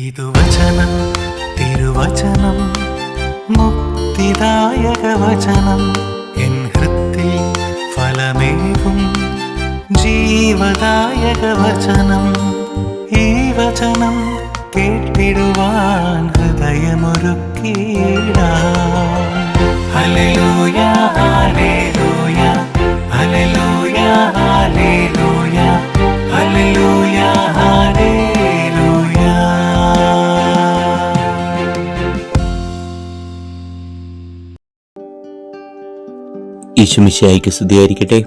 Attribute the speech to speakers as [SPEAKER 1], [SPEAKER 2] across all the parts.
[SPEAKER 1] ഇതുവചനം തിരുവചനം മുക്തിദായക വചനം എൻ ഹൃത്തിൽ ഫലമേകും ജീവദായക വചനം. ഈ വചനം കേട്ടിടുവാൻ ഹൃദയമൊരുക്കിയിടാം. ഹല്ലേലൂയ ഹല്ലേലൂയ ഹല്ലേലൂയ ഹല്ലേലൂയ ഹല്ലേലൂയ ഹല്ലേലൂയ.
[SPEAKER 2] ഈശോമിശിഹായ്ക്ക് സ്തുതിയായിരിക്കട്ടെ.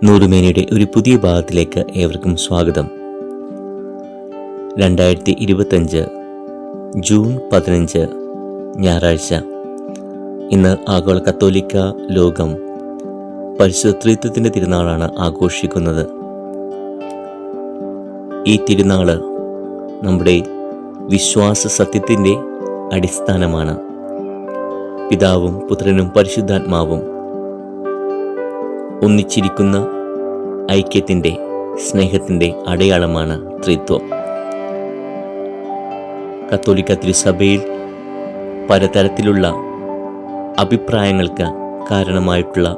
[SPEAKER 2] നൂറുമേനിയുടെ ഒരു പുതിയ ഭാഗത്തിലേക്ക് ഏവർക്കും സ്വാഗതം. 2025 ജൂൺ 15 ഞായറാഴ്ച. ഇന്ന് ആഗോള കത്തോലിക്ക ലോകം പരിശുദ്ധ ത്രിത്വത്തിൻ്റെ തിരുനാളാണ് ആഘോഷിക്കുന്നത്. ഈ തിരുനാള് നമ്മുടെ വിശ്വാസ സത്യത്തിൻ്റെ അടിസ്ഥാനമാണ്. പിതാവും പുത്രനും പരിശുദ്ധാത്മാവും ഒന്നിച്ചിരിക്കുന്ന ഐക്യത്തിൻ്റെ സ്നേഹത്തിൻ്റെ അടയാളമാണ് ത്രിത്വം. കത്തോലിക്ക തിരുസഭയിൽ പലതരത്തിലുള്ള അഭിപ്രായങ്ങൾക്ക് കാരണമായിട്ടുള്ള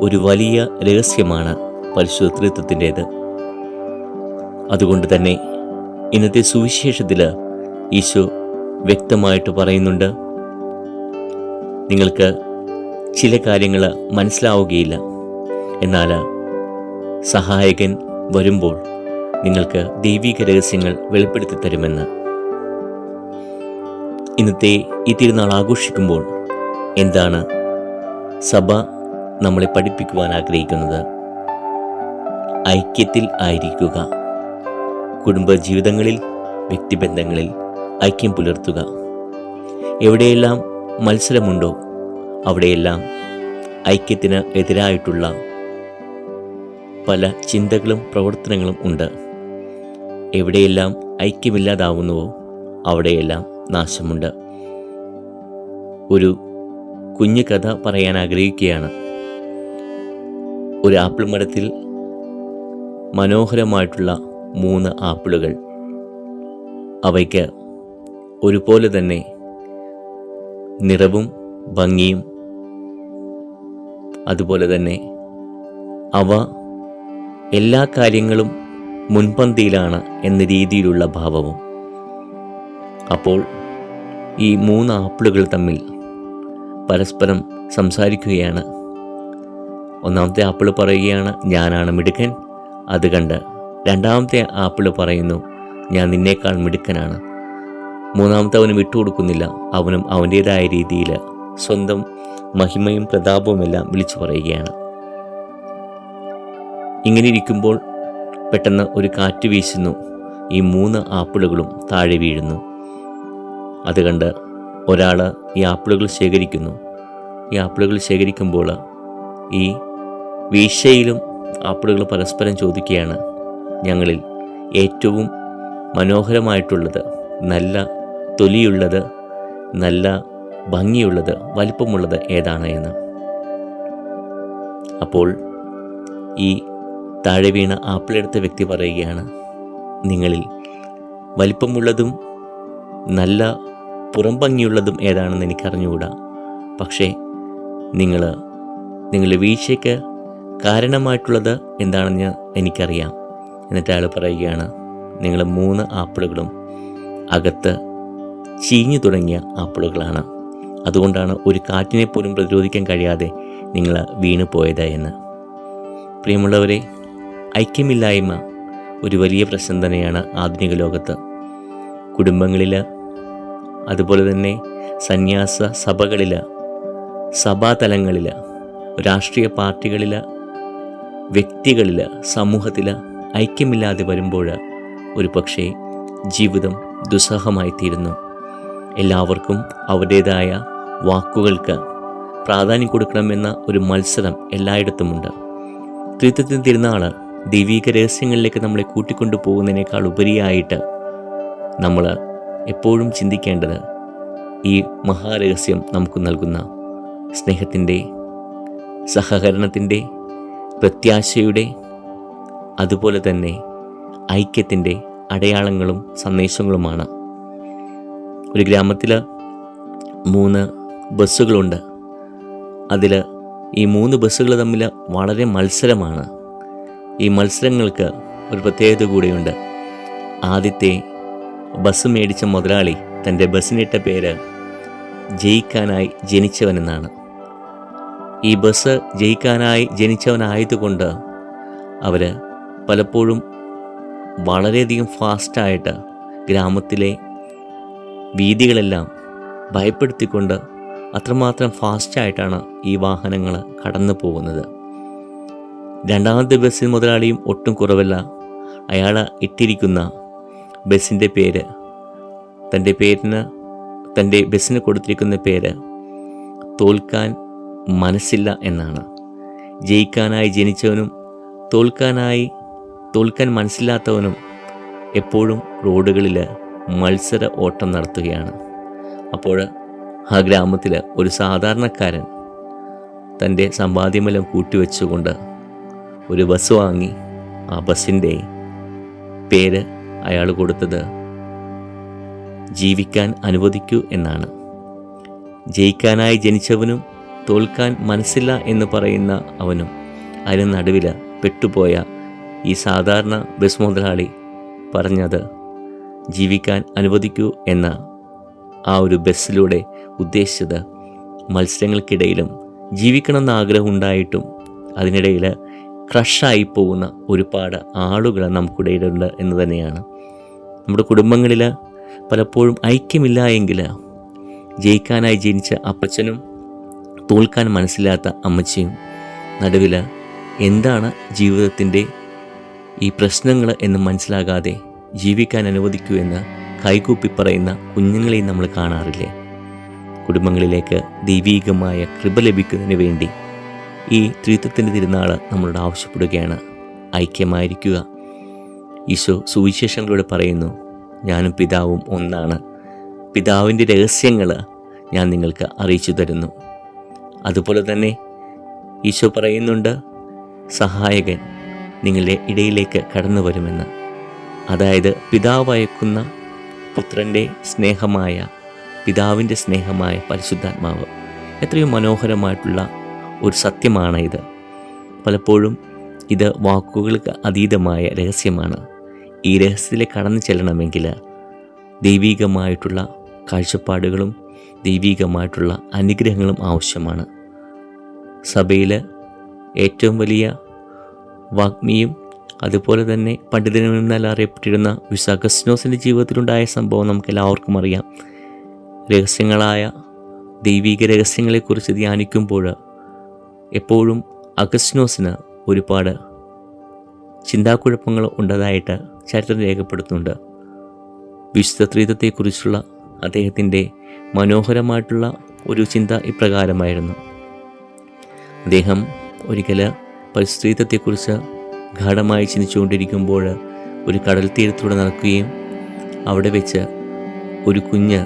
[SPEAKER 2] ഒരു വലിയ രഹസ്യമാണ് പരിശുദ്ധ ത്രിത്വത്തിൻ്റേത്. അതുകൊണ്ട് തന്നെ ഇന്നത്തെ സുവിശേഷത്തിൽ ഈശോ വ്യക്തമായിട്ട് പറയുന്നുണ്ട്, നിങ്ങൾക്ക് ചില കാര്യങ്ങൾ മനസ്സിലാവുകയില്ല, എന്നാൽ സഹായകൻ വരുമ്പോൾ നിങ്ങൾക്ക് ദൈവിക രഹസ്യങ്ങൾ വെളിപ്പെടുത്തി തരുമെന്ന്. ഇന്നത്തെ ഈ തിരുനാൾ ആഘോഷിക്കുമ്പോൾ എന്താണ് സഭ നമ്മളെ പഠിപ്പിക്കുവാൻ ആഗ്രഹിക്കുന്നത്? ഐക്യത്തിൽ ആയിരിക്കുക, കുടുംബജീവിതങ്ങളിൽ, വ്യക്തിബന്ധങ്ങളിൽ ഐക്യം പുലർത്തുക. എവിടെയെല്ലാം മത്സരമുണ്ടോ അവിടെയെല്ലാം ഐക്യത്തിന് എതിരായിട്ടുള്ള പല ചിന്തകളും പ്രവർത്തനങ്ങളും ഉണ്ട്. എവിടെയെല്ലാം ഐക്യമില്ലാതാവുന്നുവോ അവിടെയെല്ലാം നാശമുണ്ട്. ഒരു കുഞ്ഞു കഥ പറയാൻ ആഗ്രഹിക്കുകയാണ്. ഒരു ആപ്പിൾ മരത്തിൽ മനോഹരമായിട്ടുള്ള 3 ആപ്പിളുകൾ. അവയ്ക്ക് ഒരുപോലെ തന്നെ നിറവും ഭംഗിയും, അതുപോലെ തന്നെ അവ എല്ലാ കാര്യങ്ങളും മുൻപന്തിയിലാണ് എന്ന രീതിയിലുള്ള ഭാവവും. അപ്പോൾ ഈ 3 ആപ്പിളുകൾ തമ്മിൽ പരസ്പരം സംസാരിക്കുകയാണ്. ഒന്നാമത്തെ ആപ്പിൾ പറയുകയാണ്, ഞാനാണ് മിടുക്കൻ. അത് കണ്ട് രണ്ടാമത്തെ ആപ്പിൾ പറയുന്നു, ഞാൻ നിന്നേക്കാൾ മിടുക്കനാണ്. മൂന്നാമത്തെ അവന് വിട്ടുകൊടുക്കുന്നില്ല. അവനും അവൻ്റേതായ രീതിയിൽ സ്വന്തം മഹിമയും പ്രതാപവുമെല്ലാം വിളിച്ചു പറയുകയാണ്. ഇങ്ങനെ ഇരിക്കുമ്പോൾ പെട്ടെന്ന് ഒരു കാറ്റ് വീശുന്നു. ഈ 3 ആപ്പിളുകളും താഴെ വീഴുന്നു. അത് കണ്ട് ഒരാൾ ഈ ആപ്പിളുകൾ ശേഖരിക്കുന്നു. ഈ ആപ്പിളുകൾ ശേഖരിക്കുമ്പോൾ ഈ വീഴ്ചയിലും ആപ്പിളുകൾ പരസ്പരം ചോദിക്കുകയാണ്, ഞങ്ങളിൽ ഏറ്റവും മനോഹരമായിട്ടുള്ളത്, നല്ല തൊലിയുള്ളത്, നല്ല ഭംഗിയുള്ളത്, വലിപ്പമുള്ളത് ഏതാണ് എന്ന്. അപ്പോൾ ഈ താഴെ വീണ ആപ്പിളെടുത്ത വ്യക്തി പറയുകയാണ്, നിങ്ങളിൽ വലിപ്പമുള്ളതും നല്ല പുറം ഭംഗിയുള്ളതും ഏതാണെന്ന് എനിക്കറിഞ്ഞുകൂടാ, പക്ഷേ നിങ്ങളുടെ വീഴ്ചയ്ക്ക് കാരണമായിട്ടുള്ളത് എന്താണെന്ന് എനിക്കറിയാം. എന്നിട്ട് അയാൾ പറയുകയാണ്, നിങ്ങൾ 3 ആപ്പിളുകളും അകത്ത് ചീഞ്ഞു തുടങ്ങിയ ആപ്പിളുകളാണ്. അതുകൊണ്ടാണ് ഒരു കാറ്റിനെ പോലും പ്രതിരോധിക്കാൻ കഴിയാതെ നിങ്ങൾ വീണു പോയത് എന്ന്. പ്രിയമുള്ളവരെ, ഐക്യമില്ലായ്മ ഒരു വലിയ പ്രശ്നം തന്നെയാണ് ആധുനിക ലോകത്ത്. കുടുംബങ്ങളിൽ, അതുപോലെ തന്നെ സന്യാസ സഭകളിൽ, സഭാതലങ്ങളിൽ, രാഷ്ട്രീയ പാർട്ടികളിൽ, വ്യക്തികളിൽ, സമൂഹത്തിൽ ഐക്യമില്ലാതെ വരുമ്പോൾ ഒരു പക്ഷേ ജീവിതം ദുസ്സഹമായി തീരുന്നു. എല്ലാവർക്കും അവരുടേതായ വാക്കുകൾക്ക് പ്രാധാന്യം കൊടുക്കണമെന്ന ഒരു മത്സരം എല്ലായിടത്തുമുണ്ട്. ത്രിത്വത്തിൻ്റെ തിരുനാൾ ദൈവിക രഹസ്യങ്ങളിലേക്ക് നമ്മളെ കൂട്ടിക്കൊണ്ടു പോകുന്നതിനേക്കാൾ ഉപരിയായിട്ട് നമ്മൾ എപ്പോഴും ചിന്തിക്കേണ്ടത് ഈ മഹാരഹസ്യം നമുക്ക് നൽകുന്ന സ്നേഹത്തിൻ്റെ, സഹകരണത്തിൻ്റെ, പ്രത്യാശയുടെ, അതുപോലെ തന്നെ ഐക്യത്തിൻ്റെ അടയാളങ്ങളും സന്ദേശങ്ങളുമാണ്. ഒരു ഗ്രാമത്തിൽ 3 ബസ്സുകളുണ്ട്. അതിൽ ഈ 3 ബസ്സുകൾ തമ്മിൽ വളരെ മത്സരമാണ്. ഈ മത്സരങ്ങൾക്ക് ഒരു പ്രത്യേകത കൂടിയുണ്ട്. ആദ്യത്തെ ബസ് മേടിച്ച മുതലാളി തൻ്റെ ബസ്സിനിട്ട പേര് ജയിക്കാനായി ജനിച്ചവനെന്നാണ്. ഈ ബസ് ജയിക്കാനായി ജനിച്ചവനായതുകൊണ്ട് അവർ പലപ്പോഴും വളരെയധികം ഫാസ്റ്റായിട്ട് ഗ്രാമത്തിലെ വീഥികളെല്ലാം ഭയപ്പെടുത്തിക്കൊണ്ട് അത്രമാത്രം ഫാസ്റ്റായിട്ടാണ് ഈ വാഹനങ്ങൾ കടന്നു പോകുന്നത്. രണ്ടാമത്തെ ബസ്സിന് മുതലാളിയും ഒട്ടും കുറവല്ല. അയാൾ ഇട്ടിരിക്കുന്ന ബസ്സിൻ്റെ പേര്, തൻ്റെ ബസ്സിന് കൊടുത്തിരിക്കുന്ന പേര് തോൽക്കാൻ മനസ്സില്ല എന്നാണ്. ജയിക്കാനായി ജനിച്ചവനും തോൽക്കാൻ മനസ്സില്ലാത്തവനും എപ്പോഴും റോഡുകളിൽ മത്സര ഓട്ടം നടത്തുകയാണ്. അപ്പോൾ ആ ഗ്രാമത്തിൽ ഒരു സാധാരണക്കാരൻ തൻ്റെ സമ്പാദ്യമെല്ലാം കൂട്ടിവെച്ചുകൊണ്ട് ഒരു ബസ് വാങ്ങി. ആ ബസ്സിൻ്റെ പേര് അയാൾ കൊടുത്തത് ജീവിക്കാൻ അനുവദിക്കൂ എന്നാണ്. ജയിക്കാനായി ജനിച്ചവനും തോൽക്കാൻ മനസ്സില്ല എന്ന് പറയുന്ന അവനും അതിന് നടുവിൽ പെട്ടുപോയ ഈ സാധാരണ ബസ് മുതലാളി പറഞ്ഞത് ജീവിക്കാൻ അനുവദിക്കൂ എന്ന ആ ഒരു ബസ്സിലൂടെ ഉദ്ദേശിച്ചത് മത്സരങ്ങൾക്കിടയിലും ജീവിക്കണമെന്ന ആഗ്രഹം ഉണ്ടായിട്ടും അതിനിടയിൽ ക്രഷായി പോകുന്ന ഒരുപാട് ആളുകൾ നമുക്കിടയിലുണ്ട് എന്ന് തന്നെയാണ്. നമ്മുടെ കുടുംബങ്ങളിൽ പലപ്പോഴും ഐക്യമില്ല എങ്കിൽ ജയിക്കാനായി ജനിച്ച അപ്പച്ചനും തോൽക്കാൻ മനസ്സിലാത്ത അമ്മച്ചിയും നടുവിൽ എന്താണ് ജീവിതത്തിൻ്റെ ഈ പ്രശ്നങ്ങൾ എന്ന് മനസ്സിലാകാതെ ജീവിക്കാൻ അനുവദിക്കൂ എന്ന് കൈകൂപ്പി പറയുന്ന കുഞ്ഞുങ്ങളെയും നമ്മൾ കാണാറില്ലേ? കുടുംബങ്ങളിലേക്ക് ദൈവീകമായ കൃപ ലഭിക്കുന്നതിന് വേണ്ടി ഈ ത്രിത്വത്തിൻ്റെ തിരുനാൾ നമ്മളോട് ആവശ്യപ്പെടുകയാണ്. ഐക്യമായിരിക്കുക. ഈശോ സുവിശേഷങ്ങളിലൂടെ പറയുന്നു, ഞാനും പിതാവും ഒന്നാണ്. പിതാവിൻ്റെ രഹസ്യങ്ങൾ ഞാൻ നിങ്ങൾക്ക് അറിയിച്ചു തരുന്നു. അതുപോലെ തന്നെ ഈശോ പറയുന്നുണ്ട്, സഹായകൻ നിങ്ങളുടെ ഇടയിലേക്ക് കടന്നു വരുമെന്ന്. അതായത് പിതാവ് അയക്കുന്ന പുത്രൻ്റെ സ്നേഹമായ, പിതാവിൻ്റെ സ്നേഹമായ പരിശുദ്ധാത്മാവ്. എത്രയോ മനോഹരമായിട്ടുള്ള ഒരു സത്യമാണ് ഇത്. പലപ്പോഴും ഇത് വാക്കുകൾക്ക് അതീതമായ രഹസ്യമാണ്. ഈ രഹസ്യത്തിലേക്ക് കടന്നു ചെല്ലണമെങ്കിൽ ദൈവീകമായിട്ടുള്ള കാഴ്ചപ്പാടുകളും ദൈവീകമായിട്ടുള്ള അനുഗ്രഹങ്ങളും ആവശ്യമാണ്. സഭയിൽ ഏറ്റവും വലിയ വാഗ്മിയും അതുപോലെ തന്നെ പണ്ഡിതനെന്നാൽ അറിയപ്പെട്ടിരുന്ന വിശുദ്ധ അഗസ്റ്റിനോസിൻ്റെ ജീവിതത്തിലുണ്ടായ സംഭവം നമുക്കെല്ലാവർക്കും അറിയാം. രഹസ്യങ്ങളായ ദൈവീക രഹസ്യങ്ങളെക്കുറിച്ച് ധ്യാനിക്കുമ്പോൾ എപ്പോഴും അഗസ്റ്റിനോസിന് ഒരുപാട് ചിന്താക്കുഴപ്പങ്ങൾ ഉണ്ടതായിട്ട് ചരിത്രം രേഖപ്പെടുത്തുന്നുണ്ട്. വിശുദ്ധ ത്രിത്വത്തെക്കുറിച്ചുള്ള അദ്ദേഹത്തിൻ്റെ മനോഹരമായിട്ടുള്ള ഒരു ചിന്ത ഇപ്രകാരമായിരുന്നു. അദ്ദേഹം ഒരിക്കൽ പരിശുദ്ധത്വത്തെക്കുറിച്ച് ഗാഢമായി ചിന്തിച്ചുകൊണ്ടിരിക്കുമ്പോൾ ഒരു കടൽ തീരത്തൂടെ നടക്കുകയും അവിടെ വെച്ച് ഒരു കുഞ്ഞ്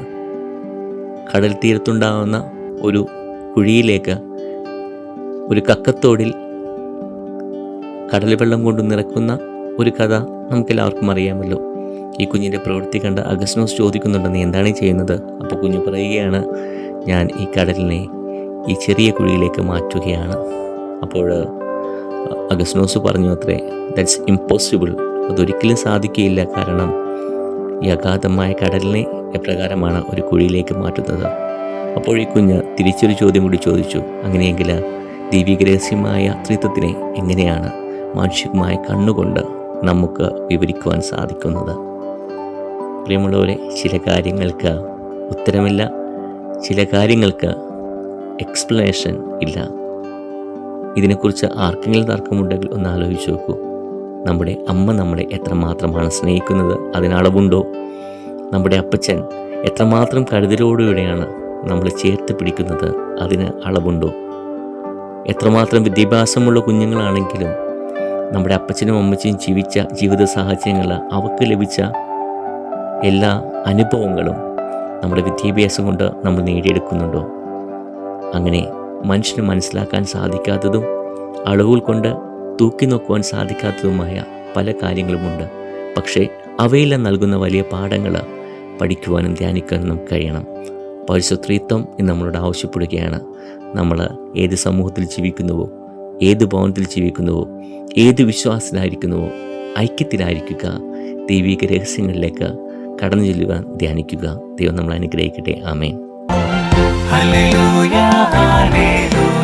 [SPEAKER 2] കടൽ തീരത്തുണ്ടാകുന്ന ഒരു കുഴിയിലേക്ക് ഒരു കക്കത്തോടിൽ കടൽ വെള്ളം കൊണ്ട് നിറക്കുന്ന ഒരു കഥ നമുക്കെല്ലാവർക്കും അറിയാമല്ലോ. ഈ കുഞ്ഞിൻ്റെ പ്രവൃത്തി കണ്ട് അഗസ്റ്റിനോസ് ചോദിക്കുന്നുണ്ട്, നീ എന്താണ് ചെയ്യുന്നത്? അപ്പോൾ കുഞ്ഞ് പറയുകയാണ്, ഞാൻ ഈ കടലിനെ ഈ ചെറിയ കുഴിയിലേക്ക് മാറ്റുകയാണ്. അപ്പോൾ അഗസ്റ്റിനോസ് പറഞ്ഞു അത്രേ, ദാറ്റ്സ് ഇമ്പോസിബിൾ, അതൊരിക്കലും സാധിക്കുകയില്ല. കാരണം ഈ അഗാധമായ കടലിനെ എപ്രകാരമാണ് ഒരു കുഴിയിലേക്ക് മാറ്റുന്നത്? അപ്പോൾ ഈ കുഞ്ഞ് തിരിച്ചൊരു ചോദ്യം കൂടി ചോദിച്ചു, അങ്ങനെയെങ്കിൽ ദൈവിക രഹസ്യമായ ത്രിത്വത്തിനെ എങ്ങനെയാണ് മാനുഷികമായ കണ്ണുകൊണ്ട് നമുക്ക് വിവരിക്കുവാൻ സാധിക്കുന്നത്? പ്രിയമുള്ളവരെ, ചില കാര്യങ്ങൾക്ക് ഉത്തരമില്ല, ചില കാര്യങ്ങൾക്ക് എക്സ്പ്ലനേഷൻ ഇല്ല. ഇതിനെക്കുറിച്ച് ആർക്കെങ്കിലും തർക്കമുണ്ടെങ്കിൽ ഒന്ന് ആലോചിച്ച് നോക്കൂ. നമ്മുടെ അമ്മ നമ്മളെ എത്രമാത്രമാണ് സ്നേഹിക്കുന്നത്, അതിനളവുണ്ടോ? നമ്മുടെ അപ്പച്ചൻ എത്രമാത്രം കരുതലോടുകൂടെയാണ് നമ്മൾ ചേർത്ത് പിടിക്കുന്നത്, അതിന് അളവുണ്ടോ? എത്രമാത്രം വിദ്യാഭ്യാസമുള്ള കുഞ്ഞുങ്ങളാണെങ്കിലും നമ്മുടെ അപ്പച്ചനും അമ്മച്ചിയും ജീവിച്ച ജീവിത സാഹചര്യങ്ങൾ, അവർക്ക് ലഭിച്ച എല്ലാ അനുഭവങ്ങളും നമ്മുടെ വിദ്യാഭ്യാസം കൊണ്ട് നമ്മൾ നേടിയെടുക്കുന്നുണ്ടോ? അങ്ങനെ മനുഷ്യന് മനസ്സിലാക്കാൻ സാധിക്കാത്തതും അളവുകൾ കൊണ്ട് തൂക്കി നോക്കുവാൻ സാധിക്കാത്തതുമായ പല കാര്യങ്ങളുമുണ്ട്. പക്ഷേ അവയെല്ലാം നൽകുന്ന വലിയ പാഠങ്ങൾ പഠിക്കുവാനും ധ്യാനിക്കാനും നമുക്ക് കഴിയണം. പരിശുദ്ധത്വം ഇന്ന് നമ്മളോട് ആവശ്യപ്പെടുകയാണ്. നമ്മൾ ഏത് സമൂഹത്തിൽ ജീവിക്കുന്നുവോ, ഏത് ഭവനത്തിൽ ജീവിക്കുന്നുവോ, ഏത് വിശ്വാസത്തിലായിരിക്കുന്നുവോ, ഐക്യത്തിലായിരിക്കുക, ദൈവിക രഹസ്യങ്ങളിലേക്ക് കടന്നു ചെല്ലുവാൻ ധ്യാനിക്കുക. ദൈവം നമ്മളെ അനുഗ്രഹിക്കട്ടെ. ആമേൻ.
[SPEAKER 1] Hallelujah hallelujah